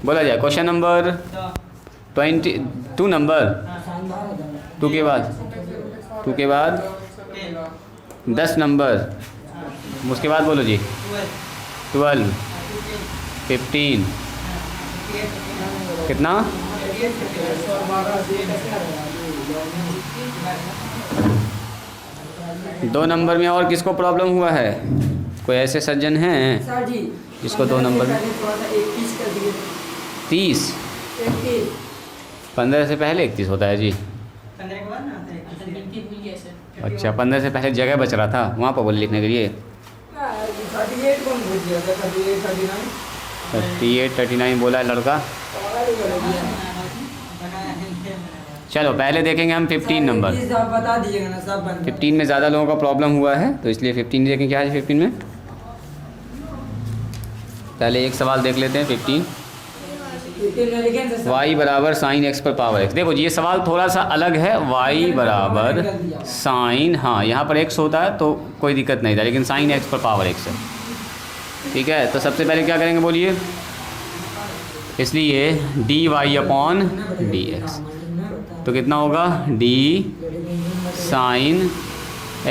बोला जाए question number 22 number 2 के बाद 10 नंबर, उसके बाद बोलो जी 12 15 कितना 2 नंबर में और किसको प्रॉब्लम हुआ है? कोई ऐसे सज्जन हैं जिसको 2 नंबर में 30 15 से पहले 31 होता है जी। अच्छा 15 से पहले जगह बच रहा था वहाँ पर बोल लिखने के लिए। 38 39 बोला है लड़का। चलो पहले देखेंगे हम 15 नंबर। बता दीजिएगा ना सब 15 में ज़्यादा लोगों का प्रॉब्लम हुआ है तो इसलिए 15 देखें। क्या है 15 में? पहले एक सवाल देख लेते हैं 15। y बराबर साइन एक्स पर पावर एक्स। देखो जी ये सवाल थोड़ा सा अलग है। y बराबर साइन, हाँ यहाँ पर x होता है तो कोई दिक्कत नहीं था, लेकिन साइन एक्स पर पावर एक्स है। ठीक है, तो सबसे पहले क्या करेंगे बोलिए? इसलिए dy अपॉन dx तो कितना होगा? d साइन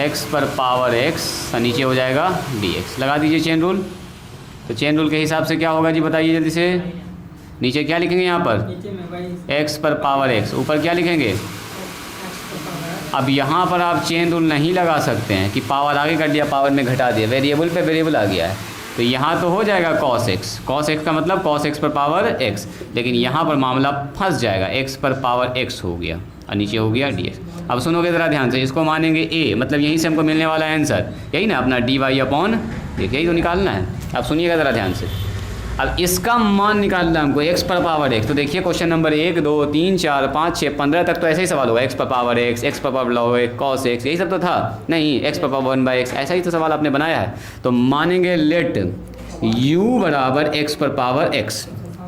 x पर पावर x, नीचे हो जाएगा dx। लगा दीजिए चेन रूल। तो चेन रूल के हिसाब से क्या होगा जी बताइए जल्दी से। नीचे क्या लिखेंगे यहाँ पर? x पर पावर x, ऊपर क्या लिखेंगे? अब यहाँ पर आप चेन रूल नहीं लगा सकते हैं कि पावर आगे कर दिया पावर में घटा दिया, वेरिएबल पे वेरिएबल आ गया है तो यहाँ तो हो जाएगा cos x। cos x का मतलब cos x पर पावर x, लेकिन यहाँ पर मामला फंस जाएगा, x पर पावर x हो गया और नीचे हो गया dx। अब सुनोगे ज़रा ध्यान से, इसको मानेंगे a, मतलब यहीं से हमको मिलने वाला आंसर यही ना अपना dy अपॉन, देखिए यही तो निकालना है। अब सुनिएगा ज़रा ध्यान से, अब इसका मान निकालना है हमको x पर पावर x। तो देखिए क्वेश्चन नंबर 1 2 3 4 5 6 15 तक तो ऐसे ही सवाल होगा, x पर पावर x, x पर power log x, cos x, यही सब तो था। नहीं, x पर पावर 1/x, ऐसा ही तो सवाल आपने बनाया है। तो मानेंगे लेट u बराबर x पर पावर x,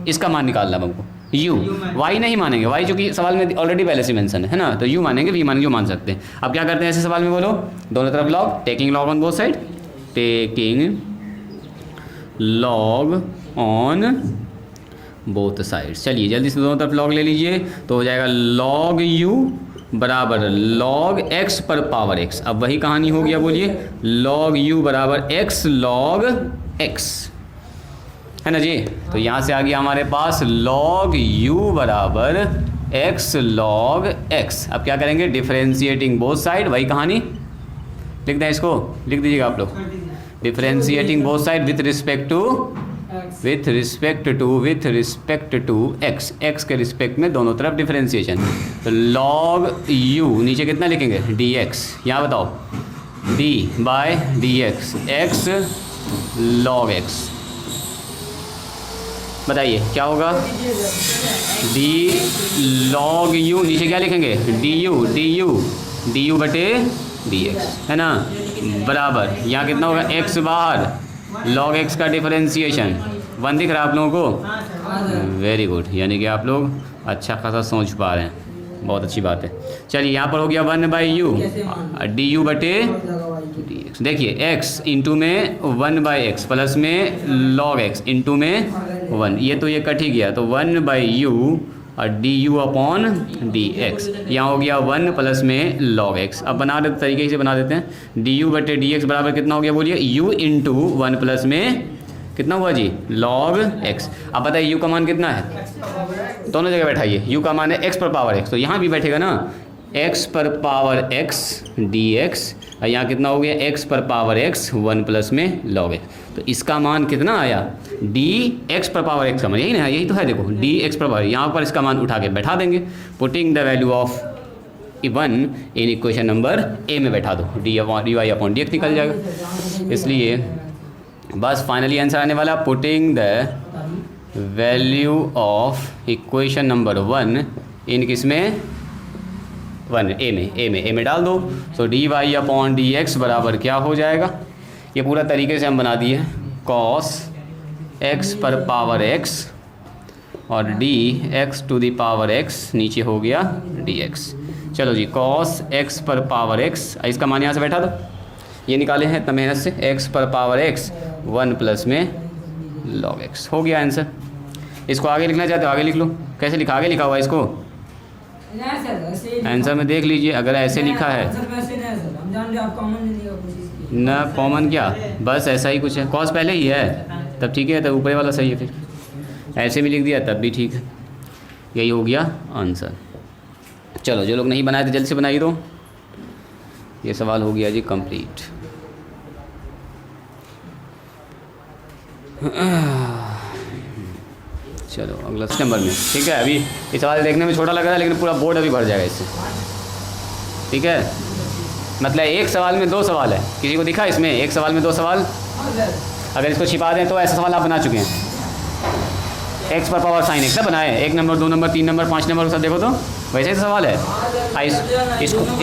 इसका मान निकालना है हमको। u, y नहीं मानेंगे, y जो कि सवाल में ऑलरेडी पहले से मेंशन है ना, तो u मानेंगे, v मानेंगे, मान सकते हैं। अब क्या करते हैं ऐसे सवाल में बोलो? दोनों तरफ log, taking log on both side, taking log on both sides. चलिए जल्दी से दोनों तरफ log ले लीजिए तो हो जाएगा log u बराबर log x पर पावर x। अब वही कहानी हो गया, बोलिए log u बराबर x log x, है ना जी। तो यहाँ से आ गया हमारे पास log u बराबर x log x। अब क्या करेंगे? डिफरेंशिएटिंग बोथ साइड, वही कहानी लिख दें, इसको लिख दीजिएगा आप लोग। Differentiating both side with respect to x, x के रिस्पेक्ट में दोनों तरफ डिफरेंशिएशन। तो log u नीचे कितना लिखेंगे? dx। यहाँ बताओ d by dx, x log x। बताइए क्या होगा? d log u, नीचे क्या लिखेंगे? du बटे dx, है ना, बराबर यहाँ कितना होगा? x बाहर, log x का डिफरेंशिएशन 1 दिख रहा है आप लोगों को? वेरी गुड, यानी कि आप लोग अच्छा खासा सोच पा रहे हैं, बहुत अच्छी बात है। चलिए यहाँ पर हो गया 1/u, du बटे dx। देखिए x इंटू में 1/x प्लस में log x इंटू में 1, ये तो ये कट ही गया, तो 1/u और du अपॉन dx। यहाँ हो गया 1 प्लस में log x। अब बना देते तरीके से बना देते हैं, du बटे dx बराबर कितना हो गया बोलिए? u इंटू 1 प्लस में कितना हुआ जी? log x। अब बताइए u का मान कितना है? दोनों जगह बैठाइए, u का मान है x पर पावर x, तो यहाँ भी बैठेगा ना x पर पावर x dx, और यहाँ कितना हो गया? x पर पावर x 1 प्लस में log x। तो इसका मान कितना आया? dx पर पावर x का मान, यही ना, यही तो है। देखो dx पर पावर, यहाँ पर इसका मान उठा के बैठा देंगे, putting the value of 1 in equation number a में बैठा दो, dy अपॉन dx निकल जाएगा। इसलिए बस फाइनली आंसर आने वाला, putting the value of equation number 1 इन किस में? 1 a में डाल दो। तो dy अपॉन dx बराबर क्या हो जाएगा? ये पूरा तरीके से हम बना दिए, cos x पर पावर x और dx to the power x, नीचे हो गया dx। चलो जी, cos x पर पावर x, इसका मान यहाँ से बैठा दो, ये निकाले हैं इतना मेहनत से, एक्स पर पावर एक्स 1 प्लस में लॉग एक्स। हो गया आंसर। इसको आगे लिखना चाहते हो आगे लिख लो। कैसे लिखा, आगे लिखा हुआ है इसको आंसर में देख लीजिए। अगर ऐसे लिखा है ना, कॉमन क्या, बस ऐसा ही कुछ है, कॉस पहले ही है तब ठीक है, तब ऊपर वाला सही है, फिर ऐसे भी लिख दिया तब भी ठीक है। यही हो गया आंसर। चलो जो लोग नहीं बनाए थे जल्दी से बनाइए दो। ये सवाल हो गया जी कंप्लीट। चलो अगला नंबर में, ठीक है। अभी ये सवाल देखने में छोटा लग रहा है लेकिन पूरा बोर्ड अभी भर जाएगा इससे, ठीक है। मतलब एक सवाल में 2 सवाल है, किसी को दिखा इसमें एक सवाल में 2 सवाल? अगर इसको छिपा दें तो ऐसा सवाल आप बना चुके हैं। एक्स पर पावर साइन एक्स बनाए, 1 नंबर 2 नंबर 3 नंबर 5 नंबर सब देखो तो वैसे ही सवाल है।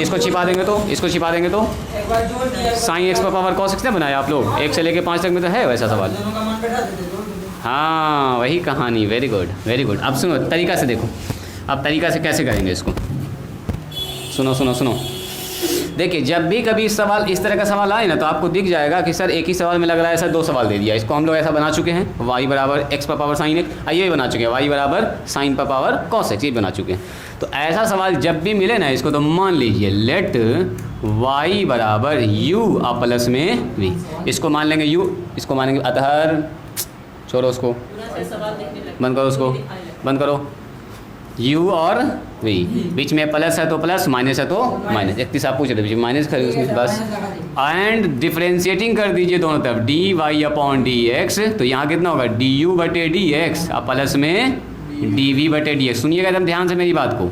इसको छिपा देंगे तो, इसको छिपा देंगे तो साइन एक्स पर पावर कॉस एक्स ने बनाया आप लोग, 1 से लेके 5 तक में तो है वैसा सवाल। हाँ वही कहानी, वेरी गुड वेरी गुड। अब सुनो तरीका से देखो, अब तरीका से कैसे करेंगे इसको, सुनो सुनो सुनो। देखिए जब भी कभी सवाल इस तरह का सवाल आए ना तो आपको दिख जाएगा कि सर एक ही सवाल में लग रहा है सर 2 सवाल दे दिया। इसको हम लोग ऐसा बना चुके हैं, वाई बराबर एक्स पर पावर साइन एक्स, ये बना चुके हैं, वाई बराबर साइन पर पावर कॉस एक्स, ये बना चुके हैं। तो ऐसा सवाल जब भी मिले ना इसको तो मान लीजिए लेट वाई बराबर यू प्लस में वी, इसको मान लेंगे यू, इसको मानेंगे अतहर, छोड़ो उसको, बंद करो उसको, बंद करो। u और v बीच में प्लस है तो प्लस, माइनस है तो माइनस। 31 आप पूछ रहे थे माइनस करिए उसमें बस, एंड डिफ्रेंशिएटिंग कर दीजिए दोनों तरफ, dy अपॉन dx। तो यहाँ कितना होगा du बटे dx और प्लस में dv बटे dx। सुनिएगा एकदम ध्यान से मेरी बात को।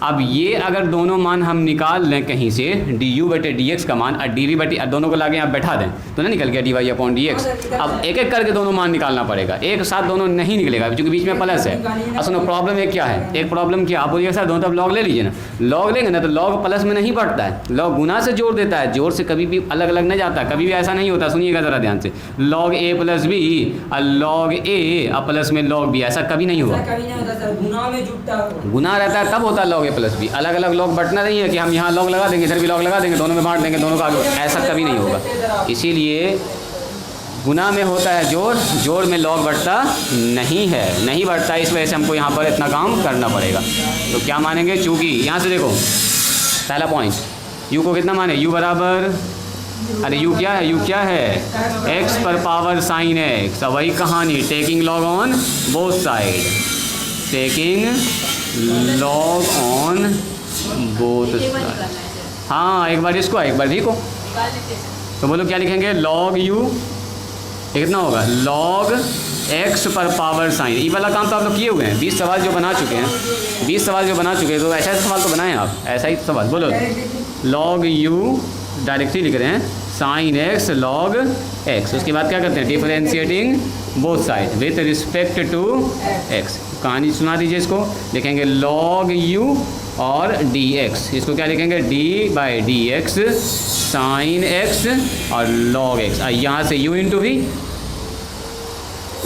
अब ये अगर दोनों मान हम निकाल लें कहीं से, du बटे dx का मान और dv बटे, दोनों को लाके आप बैठा दें तो ना निकल गया dy अपॉन dx। अब एक एक करके दोनों मान निकालना पड़ेगा, एक साथ दोनों नहीं निकलेगा क्योंकि बीच में प्लस है। अब सुनो प्रॉब्लम एक क्या है, एक प्रॉब्लम क्या, आप बोलिए सर दोनों तरफ लॉग ले लीजिए ना, लॉग लेंगे ना तो लॉग प्लस में नहीं बढ़ता है, लॉग गुना से जोड़ देता है, जोड़ से कभी भी अलग अलग नहीं जाता, कभी भी ऐसा नहीं होता। सुनिएगा ज़रा ध्यान से, लॉग a प्लस बी और लॉग a और प्लस में लॉग बी, ऐसा कभी नहीं हुआ। गुना रहता है तब होता है लॉग a प्लस बी, अलग अलग लॉग बटना नहीं है कि हम यहाँ लॉग लगा देंगे इधर भी लॉग लगा देंगे, दोनों में बांट देंगे, दोनों का ऐसा कभी नहीं होगा। इसीलिए गुना में होता है जोड़, जोड़ में लॉग बढ़ता नहीं है, नहीं बढ़ता, इस वजह से हमको यहाँ पर इतना काम करना पड़ेगा। तो क्या मानेंगे, चूँकि यहाँ से देखो पहला पॉइंट u को कितना माने, u बराबर, अरे u क्या है, u क्या है x पर पावर साइन x। वही कहानी, taking log on both side, taking log on both side. हाँ एक बार इसको एक बार भी को, तो बोलो क्या लिखेंगे, लॉग u कितना होगा, लॉग x पर पावर साइन। ये वाला काम तो आप लोग किए हुए हैं, 20 सवाल जो बना चुके हैं, 20 सवाल जो बना चुके हैं, तो ऐसा सवाल तो बनाएं आप, ऐसा ही सवाल। बोलो लॉग u डायरेक्टली लिख रहे हैं, साइन x लॉग x, उसके बाद क्या करते हैं, differentiating both side with respect to x। कहानी सुना दीजिए इसको, लिखेंगे लॉग u और dx, इसको क्या लिखेंगे, d by d x sine x और लॉग x। यहाँ से u इंटू v,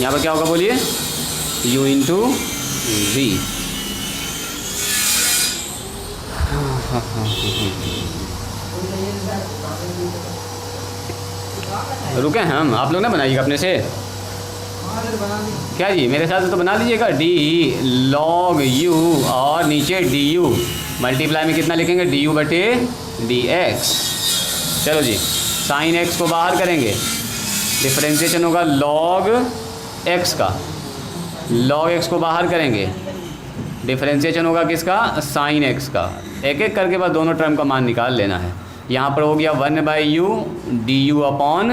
यहाँ पर क्या होगा बोलिए, u इंटू v। रुके हैं हम, आप लोग ना बनाइएगा अपने से, क्या जी मेरे साथ तो बना लीजिएगा, d लॉग u और नीचे du, मल्टीप्लाई में कितना लिखेंगे, du बटे dx। चलो जी साइन x को बाहर करेंगे, डिफरेंशिएशन होगा लॉग x का, लॉग x को बाहर करेंगे, डिफरेंशिएशन होगा किसका, साइन x का। एक एक करके बस दोनों टर्म का मान निकाल लेना है। यहाँ पर हो गया 1/u du अपॉन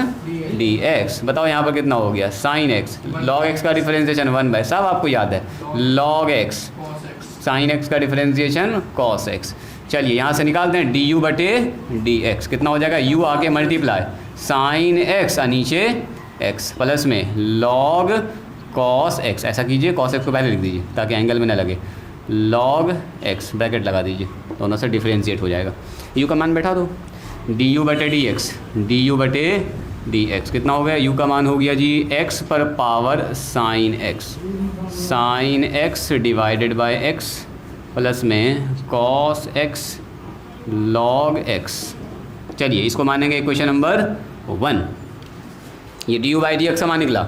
dx। बताओ यहाँ पर कितना हो गया, साइन x, लॉग x का डिफरेंशिएशन 1/, सब आपको याद है, लॉग x, साइन x का डिफरेंशिएशन कॉस x। चलिए यहाँ से निकालते हैं du बटे dx, कितना हो जाएगा, u आके मल्टीप्लाई साइन x और नीचे x प्लस में लॉग कॉस x। ऐसा कीजिए, कॉस x को पहले लिख दीजिए ताकि एंगल में ना लगे, लॉग x ब्रैकेट लगा दीजिए, दोनों से डिफरेंशिएट हो जाएगा। u का मान बैठा दो, du बटे dx, du बटे dx कितना हो गया, u का मान हो गया जी x पर power sine x, sine x divided by x plus में कॉस x लॉग x। चलिए इसको मानेंगे इक्वेशन नंबर 1। ये d u by d x का मान निकला।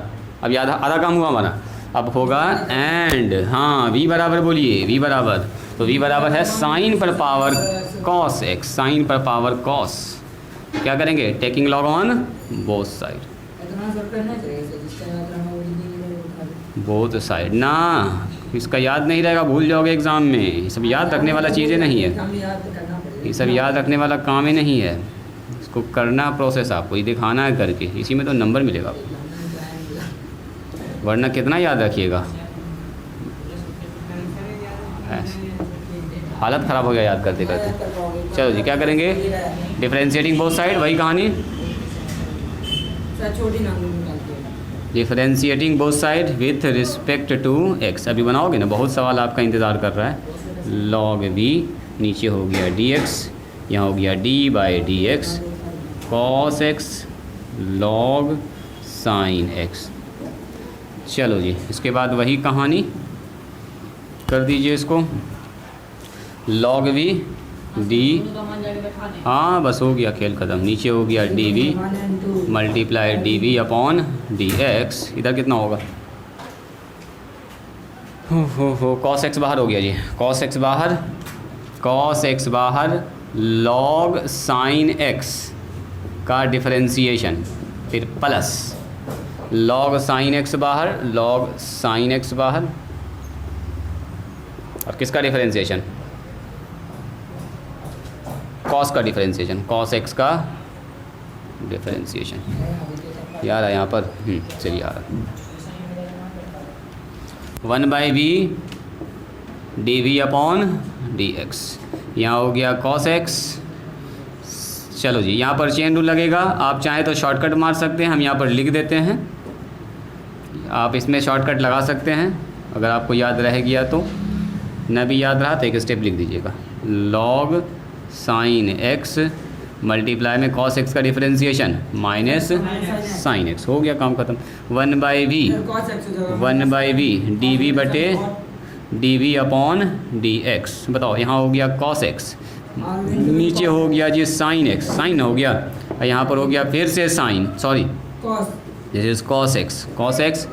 अब ये आधा काम हुआ हमारा। अब होगा एंड, हाँ v बराबर बोलिए, v बराबर, तो v बराबर है साइन पर पावर कॉस एक्स, साइन पर पावर कॉस। क्या करेंगे? Taking log on both side, both side ना। इसका याद नहीं रहेगा, भूल जाओगे एग्ज़ाम में। ये सब याद रखने वाला चीज़ें नहीं है, ये सब याद रखने वाला काम ही नहीं है। इसको करना प्रोसेस आपको, ये दिखाना है करके, इसी में तो नंबर मिलेगा आपको, वरना कितना याद रखिएगा। हालत ख़राब हो गया याद करते करते। चलो जी क्या करेंगे? डिफरेंशिएटिंग बोथ साइड, वही कहानी, differentiating both side with respect to x. अभी बनाओगे ना, बहुत सवाल आपका इंतज़ार कर रहा है। लॉग वी, नीचे हो गया डी एक्स, यहाँ हो गया D by d x cos x log sine x. चलो जी इसके बाद वही कहानी कर दीजिए इसको, लॉग वी डी, हाँ बस हो गया खेल ख़त्म। नीचे हो गया d v multiply d v upon d x. इधर कितना होगा? हो कॉस एक्स बाहर हो गया जी, कॉस एक्स बाहर, कॉस एक्स बाहर, लॉग साइन एक्स का डिफरेंशिएशन, फिर प्लस लॉग साइन एक्स बाहर, लॉग साइन एक्स बाहर, और किसका डिफरेंशिएशन? कॉस का डिफरेंशिएशन, कॉस एक्स का डिफरेंशिएशन। यार यहाँ पर चलिए यार 1 by v d v upon d x, यहाँ हो गया कॉस एक्स। चलो जी यहाँ पर चेन रूल लगेगा, आप चाहें तो शॉर्टकट मार सकते हैं, हम यहाँ पर लिख देते हैं। आप इसमें शॉर्टकट लगा सकते हैं अगर आपको याद रह गया तो, न भी याद रहा तो एक स्टेप लिख दीजिएगा, लॉग साइन एक्स मल्टीप्लाई में कॉस एक्स का डिफरेंशिएशन माइनस साइन एक्स, हो गया काम ख़त्म। 1 by v, 1 by v d v बटे d v upon d x. बताओ यहाँ हो गया कॉस एक्स, नीचे हो गया जी साइन एक्स, साइन हो गया, और यहाँ पर हो गया फिर से sine, sorry this is cos x, cos x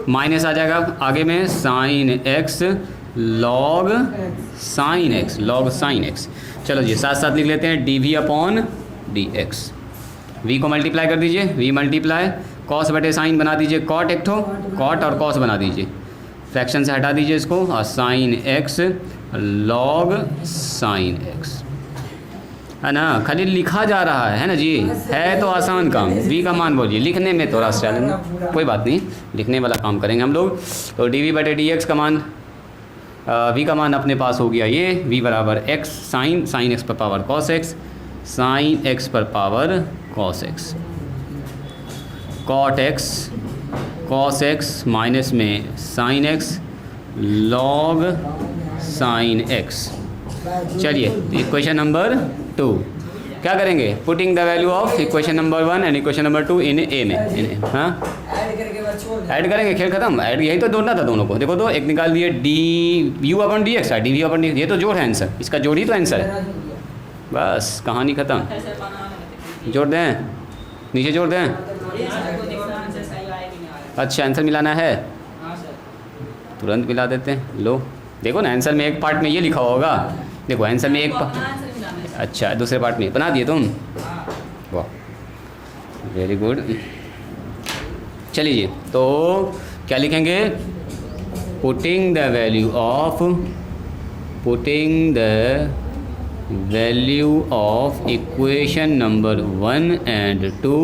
minus आ जाएगा आगे में sine x log sine x, log sine x. चलो जी साथ साथ लिख लेते हैं d v upon d x. V को मल्टीप्लाई कर दीजिए, वी मल्टीप्लाई कॉस बटे साइन बना दीजिए कॉट, एक ठो कॉट और कॉस बना दीजिए, फ्रैक्शन से हटा दीजिए इसको, और sine x log sine x, है ना। खाली लिखा जा रहा है ना जी, है तो आसान काम। वी का मान बोलिए, लिखने में थोड़ा सा चैलेंज, कोई बात नहीं, लिखने वाला काम करेंगे हम लोग। तो डी वी बटे डी एक्स का मान, वी का मान अपने पास हो गया ये, वी बराबर एक्स साइन, साइन एक्स पर power cos x, sine x पर power cos x, cot x cos x minus में sine x log sine x. चलिए इक्वेशन नंबर 2 क्या करेंगे? Putting the value of equation number 1 and equation number 2 in A में, हाँ add करेंगे, खेल खत्म। ऐड यही तो जोड़ना था दोनों को, देखो तो एक निकाल दिए d u upon d x, d v upon d, ये तो जोड़ है आंसर, इसका जोड़ ही तो आंसर है, बस कहानी ख़त्म। जोड़ दें, नीचे जोड़ दें। अच्छा आंसर मिलाना है, तुरंत मिला देते हैं। लो देखो ना आंसर में एक पार्ट में ये लिखा होगा, देखो आंसर में एक अच्छा दूसरे पार्ट में बना दिए तुम, वाह वेरी गुड। चलिए तो क्या लिखेंगे? Putting the value of, putting the value of equation number 1 and 2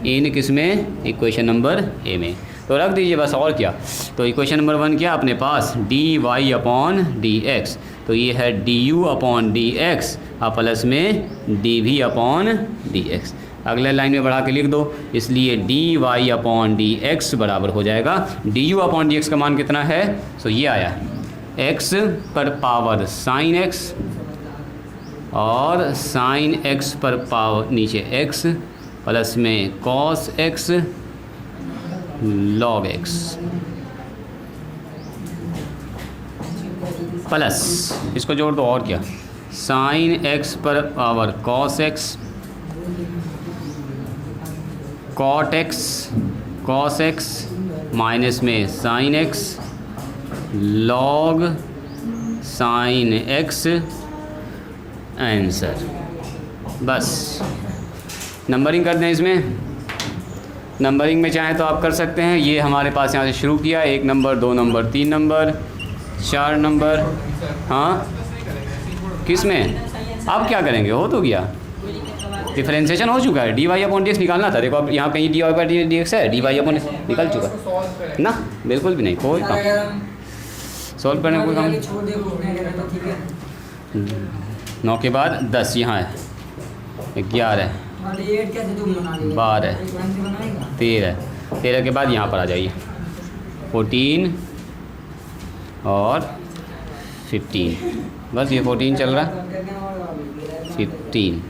इन किसमें? इक्वेशन नंबर ए में। तो रख दीजिए बस, और क्या। तो इक्वेशन नंबर 1 क्या अपने पास? D y upon d x, तो ये है d u upon d x और प्लस में d v upon d x. अगले लाइन में बढ़ा के लिख दो, इसलिए d y upon d x बराबर हो जाएगा d u upon d x का मान कितना है? तो ये आया एक्स पर पावर साइन एक्स और साइन एक्स पर पावर नीचे एक्स प्लस में cos x log x plus इसको जोड़ दो और क्या, साइन एक्स पर power cos x cot x cos x minus में sine x log sine x answer. बस नंबरिंग कर दें इसमें। नंबरिंग में चाहें तो आप कर सकते हैं। ये हमारे पास यहाँ से शुरू किया 1 नंबर 2 नंबर 3 नंबर 4 नंबर। हाँ किस में अब क्या करेंगे? हो तो गया, डिफरेंशिएशन हो चुका है। D y upon d x निकालना था। देखो अब यहाँ कहीं डी वाई पर डी एक्स है, डी वाई अपॉन निकल चुका ना, बिल्कुल भी नहीं, कोई काम सॉल्व करने कोई काम। 9 के बाद 10 यहाँ है, 11 12 13 के बाद यहाँ पर आ जाइए 14 और 15। बस ये 14 चल रहा है, 15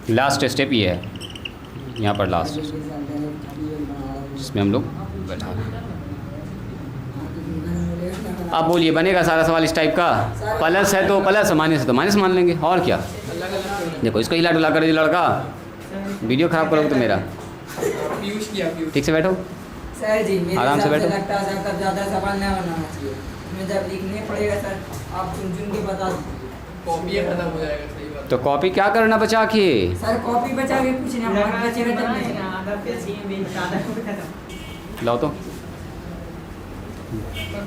लास्ट स्टेप ये है, यहाँ पर लास्ट जिसमें हम लोग बैठा रहे हैं। अब बोलिए बनेगा सारा सवाल इस टाइप का? प्लस है तो प्लस, माइनस है तो माइनस मान लेंगे, और क्या। देखो इसको हिला डुला कर दे लड़का, वीडियो ख़राब करोगे तो मेरा। ठीक से बैठो सर जी, आराम से बैठो। लगता है सर ज़्यादा सवाल नहीं बनाना चाहिए, मैं जब लिखने पड़ेगा सर आप चुन चुन के बता दो, कॉपी खत्म हो जाएगा। सही बात। तो कॉपी क्या करना बचा के? सर कॉपी बचा के कुछ नहीं बचेगा तब नहीं। लाओ तो,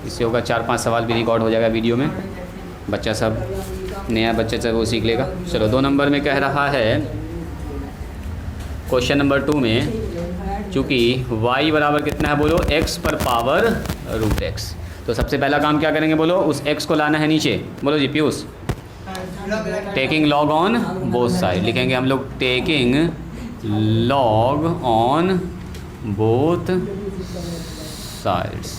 इससे होगा 4-5 सवाल भी रिकॉर्ड हो जाएगा वीडियो में, बच्चा सब नया बच्चा सब वो सीख लेगा। चलो 2 नंबर में कह रहा है क्वेश्चन नंबर 2 में, चूँकि y बराबर कितना है बोलो, x पर पावर रूट x। तो सबसे पहला काम क्या करेंगे बोलो, उस x को लाना है नीचे। बोलो जी Piyush. Taking log on both side लिखेंगे हम लोग, taking log on both sides.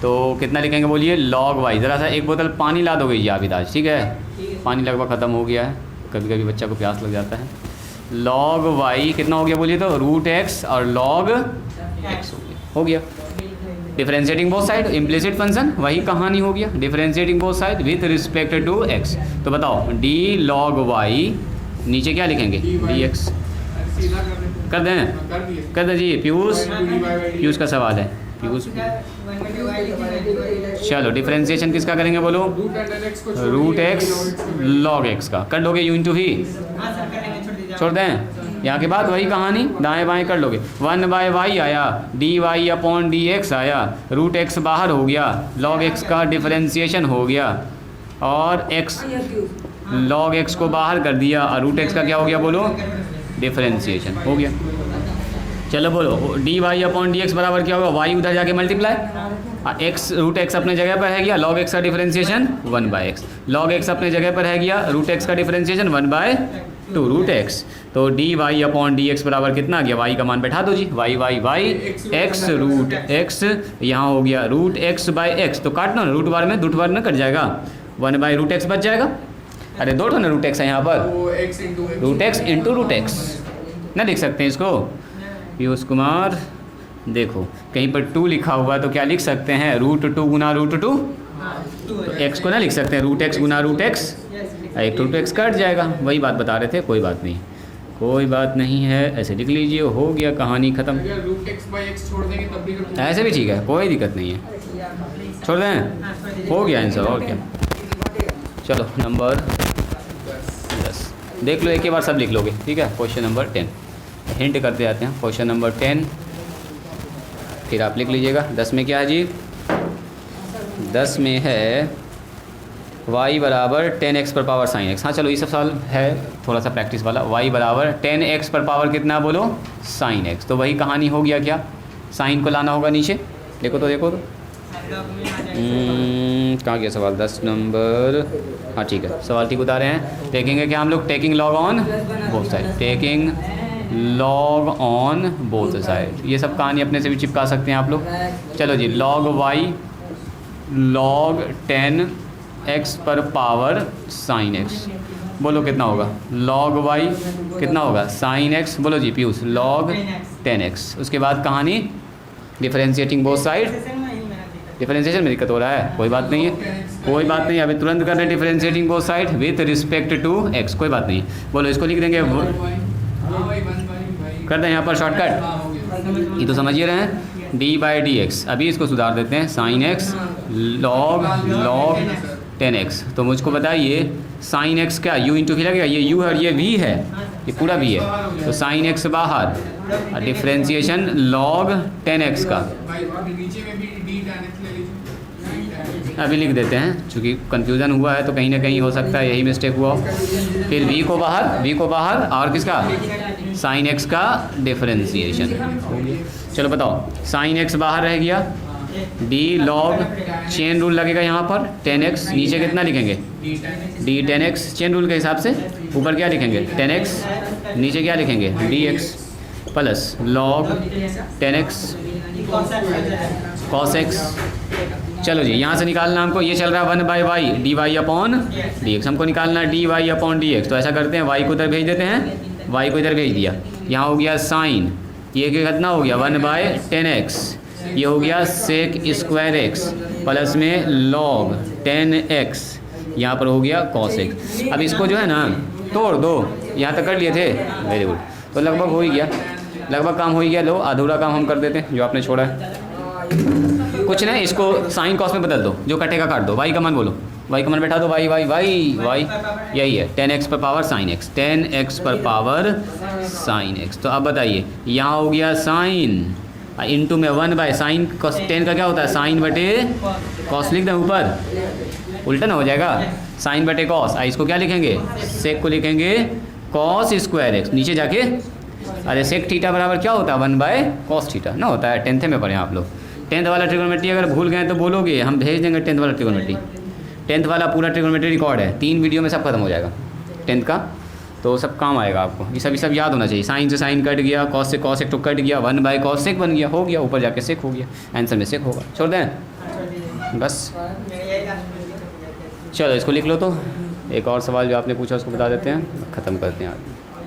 तो कितना लिखेंगे बोलिए, log y। ज़रा सा एक बोतल पानी ला दोगे जी आबिद आज, ठीक है? पानी लगभग ख़त्म हो गया है, कभी कभी बच्चा को प्यास लग जाता है। log y कितना हो गया बोलिए तो, रूट x और log x हो गया। Differentiating both side, implicit function, वही कहानी हो गया। Differentiating both side with respect to x। तो बताओ d log y नीचे क्या लिखेंगे, dx। कर दें? कर दे जी पीयूष। पीयूष का सवाल है, पीयूष। चलो डिफरेंशिएशन किसका करेंगे बोलो, रूट x log x का। कर लोगे u इंटू ही, छोड़ दें? यहाँ के बाद वही कहानी दाएं बाएं कर लोगे। 1/y आया, dy अपॉन dx आया, रूट x बाहर हो गया, log x का डिफरेंशिएशन हो गया, और x log x को बाहर कर दिया, और रूट x का क्या हो गया बोलो, डिफरेंशिएशन हो गया। चलो बोलो dy अपॉन dx बराबर क्या होगा, y उधर जाके मल्टीप्लाई, x रूट x अपने जगह पर है गया, log x का डिफरेंशिएशन 1/x, log x अपने जगह पर है गया, रूट x का डिफरेंशिएशन 1/2 रूट x। तो dy अपॉन dx बराबर कितना आ गया, y का मान बैठा दो जी, y x रूट x, यहाँ हो गया रूट x/x। तो काटना ना, रूट बार में दूट बार में कट जाएगा, 1/रूट x बच जाएगा। अरे दो ना रूट x है यहाँ पर, root x into root x ना लिख सकते हैं इसको पीयूष कुमार। देखो कहीं पर 2 लिखा हुआ है तो क्या लिख सकते हैं, √2 गुना √2। तो x को ना लिख सकते हैं, रूट x गुना रूट x, एक रूट x कट जाएगा। वही बात बता रहे थे, कोई बात नहीं, कोई बात नहीं है, ऐसे लिख लीजिए, हो गया कहानी ख़त्म। √x/x छोड़ देंगे तब भी ऐसे भी ठीक है, कोई दिक्कत नहीं है, छोड़ दें, हो गया आंसर, और क्या। चलो नंबर 10 देख लो, एक ही बार सब लिख लोगे, ठीक है। क्वेश्चन नंबर 10 हिंट करते जाते हैं। क्वेश्चन नंबर 10 फिर आप लिख लीजिएगा। 10 में क्या है जी, 10 में है y बराबर 10x पर पावर साइन x। हाँ चलो ये सब सवाल है थोड़ा सा प्रैक्टिस वाला। y बराबर 10x पर पावर कितना बोलो, साइन x। तो वही कहानी हो गया, क्या साइन को लाना होगा नीचे। देखो तो कहाँ गया सवाल, 10 नंबर। हाँ ठीक है, सवाल ठीक उतारे हैं। देखेंगे क्या हम लोग, taking log on both side, taking log on both side. ये सब कहानी अपने से भी चिपका सकते हैं आप लोग। चलो जी, log y log 10x पर पावर साइन x, बोलो कितना होगा, log y कितना होगा, साइन x। बोलो जी पीयूष, log 10x। उसके बाद कहानी डिफरेंशिएटिंग बोथ साइड, डिफरेंशिएशन में दिक्कत हो रहा है, कोई बात नहीं है, कोई बात नहीं। अभी तुरंत कर रहे differentiating both side with respect to x, कोई बात नहीं। बोलो इसको लिख देंगे, हाँ भाई 1/भाई कर दें यहाँ पर शॉर्टकट, हाँ हो गया। ये तो समझिए रहे हैं, d/dx। अभी इसको सुधार देते हैं, साइन एक्स लॉग 10x। तो मुझको बताइए साइन एक्स क्या u इंटू भी लगेगा, ये u है और ये v है, ये पूरा v है, तो साइन एक्स बाहर, डिफ्रेंशिएशन लॉग 10x का भाई अभी नीचे में भी d tan x ले लीजिए। अभी लिख देते हैं, चूँकि कन्फ्यूज़न हुआ है तो कहीं ना कहीं हो सकता है यही मिस्टेक हुआ हो। फिर v को बाहर और किसका, साइन एक्स का डिफरेंशिएशन। चलो बताओ, साइन एक्स बाहर रह गया, d लॉग चेन रूल लगेगा यहाँ पर 10x, नीचे कितना लिखेंगे d 10x, चेन रूल के हिसाब से ऊपर क्या लिखेंगे 10x, नीचे क्या लिखेंगे dx plus log 10x cos x। चलो जी, यहाँ से निकालना हमको, ये चल रहा है 1/y dy/dx, हमको निकालना है dy/dx। तो ऐसा करते हैं, y को इधर भेज देते हैं, y को इधर भेज दिया, यहाँ हो गया साइन, ये कितना हो गया 1/10x, ये हो गया सेक स्क्वायर x प्लस में लॉग 10x, यहाँ पर हो गया cos x। अब इसको जो है ना तोड़ दो, यहाँ तक कर लिए थे, वेरी गुड। तो लगभग हो ही गया, लगभग काम हो ही गया। लो अधूरा काम हम कर देते हैं जो आपने छोड़ा है, कुछ नहीं, इसको साइन कॉस में बदल दो, जो कटेगा काट दो, वाई का मान बोलो, वाई का मान बैठा दो, वाई वाई वाई वाई, यही है 10x पर पावर साइन एक्स, 10x पर पावर साइन एक्स। तो अब बताइए, यहाँ हो गया साइन इंटू में 1/साइन कॉस 10 का क्या होता है, साइन बटे कॉस लिख दें ऊपर, उल्टा ना हो जाएगा, साइन बटे कॉस। इसको क्या लिखेंगे, सेक को लिखेंगे कॉस स्क्वायर एक्स, नीचे जाके अरे सेक थीटा बराबर क्या होता है 1/cos थीटा ना होता है, 10th में पढ़े आप लोग। 10th वाला ट्रिग्नोमेट्री अगर भूल गए तो बोलोगे, हम भेज देंगे 10th वाला ट्रिग्नोमेट्री, 10th वाला पूरा ट्रिग्नोमेट्री रिकॉर्ड है, 3 वीडियो में सब खत्म हो जाएगा 10th का, तो सब काम आएगा आपको। ये सब याद होना चाहिए, साइन से साइन कट गया, कॉस से कॉस एक तो कट गया, 1/cos सेक बन गया, हो गया, ऊपर जाके सेक हो गया, आंसर में सेक होगा। छोड़ दें बस, चलो इसको लिख लो। तो एक और सवाल जो आपने पूछा उसको बता देते हैं, ख़त्म करते हैं आज।